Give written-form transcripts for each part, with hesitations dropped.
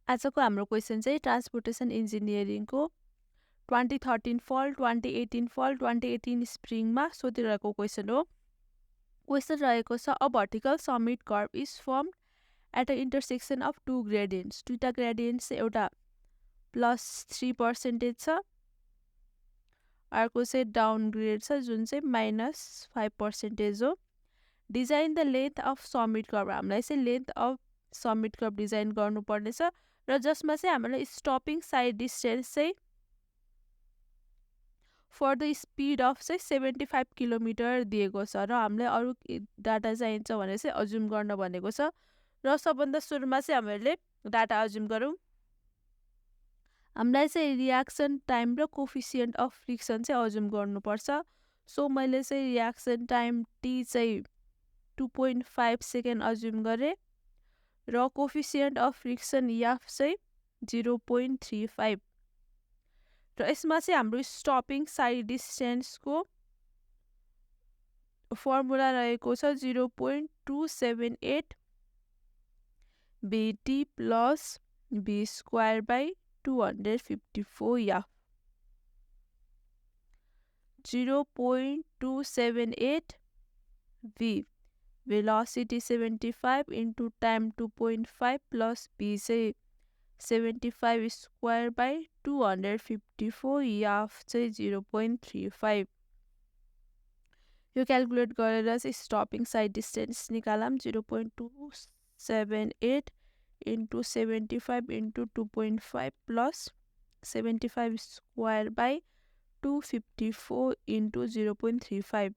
आजको हाम्रो क्वेसन चाहिँ ट्रान्सपोर्टेसन इन्जिनियरिङको 2013 फल 2018 फल 2018 स्प्रिङमा सोधिरहेको क्वेसन हो। क्वेसन रहेको छ a vertical summit curve is formed at a intersection of two gradients. दुईटा ग्रेडियन्ट्स एउटा +3% छ, अर्को चाहिँ डाउन ग्रेड छ जुन चाहिँ -5% हो। Design the length of summit curve. हामीलाई चाहिँ length of summit curve design गर्नुपर्नेछ र जसमा चाहिँ हामीलाई स्टपिङ साइड डिस्टेन्स चाहिँ फर द स्पिड अफ चाहिँ 75 किलोमिटर दिएको छ र हामीलाई अरू डाटा चाहिन्छ भने चाहिँ अज्युम गर्न भनेको छ। र सबभन्दा सुरुमा चाहिँ हामीले डाटा अज्युम गरौँ। हामीलाई चाहिँ रियाक्सन टाइम र कोफिसियन्ट अफ फ्रिक्सन चाहिँ अज्युम गर्नुपर्छ। सो मैले चाहिँ रियाक्सन टाइम टी चाहिँ 2.5 सेकेन्ड अज्युम गरेँ र कोफिसियन्ट अफ फ्रिक्सन एफ चाहिँ 0.35 र यसमा चाहिँ हाम्रो स्टपिङ साइड डिस्टेन्सको फर्मुला रहेको छ 0.278 BT plus B square by 254 F. 0.278 v velocity 75 into time 2.5 plus b चाहिँ 75 square by 254 एफ चाहिँ 0.35। यो क्याल्कुलेट गरेर चाहिँ stopping side distance निकालौँ। 0.278 into 75 into 2.5 plus 75 square by 254 into 0.35।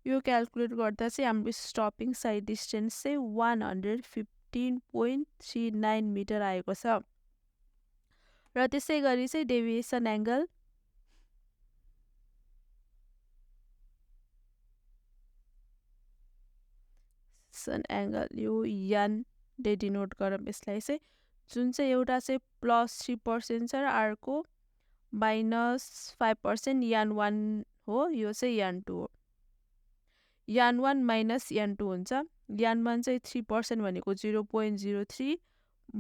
यो क्याल्कुलेट गर्दा चाहिँ हाम्रो स्टपिङ साइड डिस्टेन्स चाहिँ 115.39 मिटर आएको छ। र त्यसै गरी चाहिँ डेभिएसन एङ्गल यो यान ले डिनोट गरौँ यसलाई चाहिँ, जुन चाहिँ एउटा चाहिँ +3% छ र अर्को -5% यान 1 हो, यो चाहिँ यान 2 हो। यान 1 माइनस यान 2 हुन्छ। यान 1 चाहिँ 3% भनेको 0.03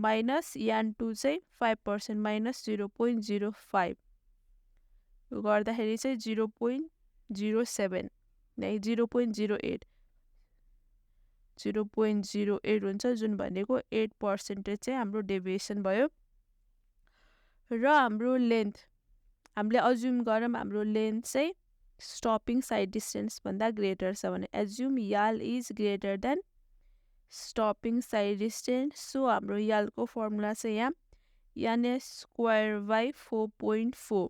माइनस यान 2 चाहिँ 5% माइनस 0.05 यो गर्दाखेरि चाहिँ 0.07 नै 0.08 हुन्छ, जुन भनेको 8% चाहिँ हाम्रो डेभिएसन भयो। र हाम्रो लेन्थ हामीले अज्युम गरौँ हाम्रो लेन्थ चाहिँ स्टपिङ साइड डिस्टेन्स भन्दा ग्रेटर छ भने एज्युम याल is greater than stopping side distance. So हाम्रो यालको फर्मुला चाहिँ यहाँ यान स्क्वायर बाई 4.4।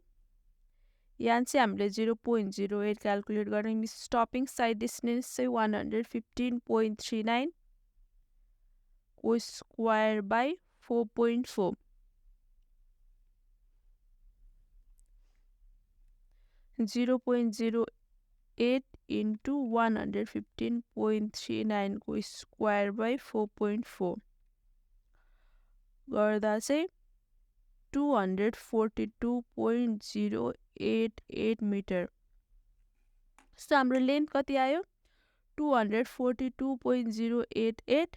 यान चाहिँ हामीले 0.08 क्याल्कुलेट गऱ्यौँ। स्टपिङ साइड डिस्टेन्स चाहिँ 115.39 को स्क्वायर बाई 4.4। 0.08 into 115.39 को स्क्वायर बाई 4.4 गर्दा चाहिँ 242.088 मिटर। सो हाम्रो लेन्थ कति आयो 242.088।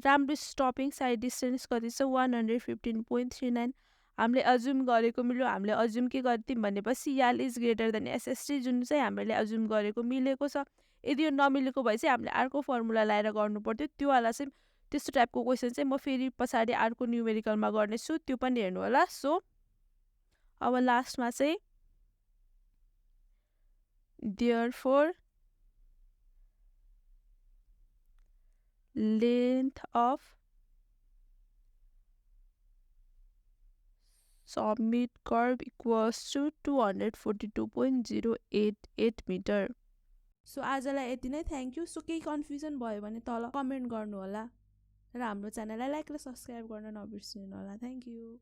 राम्रो स्टपिङ साइड डिस्टेन्स कति छ 115.39। हामीले अज्युम गरेको मिल्यो। हामीले अज्युम के गर्थ्यौँ भनेपछि याल इज ग्रेटर देन एसएसटी जुन चाहिँ हामीले अज्युम गरेको मिलेको छ। यदि यो नमिलेको भए चाहिँ हामीले अर्को फर्मुला लगाएर गर्नु पर्थ्यो। त्यो वाला चाहिँ त्यस्तो टाइपको क्वेसन चाहिँ म फेरि पछाडि अर्को न्युमेरिकलमा गर्नेछु, त्यो पनि हेर्नु होला। सो अब लास्टमा चाहिँ therefore length of summit curve equals to 242.088 metre. So आजलाई यति नै, थ्याङ्क यू। सो केही कन्फ्युजन भयो भने तल कमेन्ट गर्नु होला र हाम्रो च्यानललाई लाइक र सब्सक्राइब गर्न नबिर्सिनु होला। Thank you.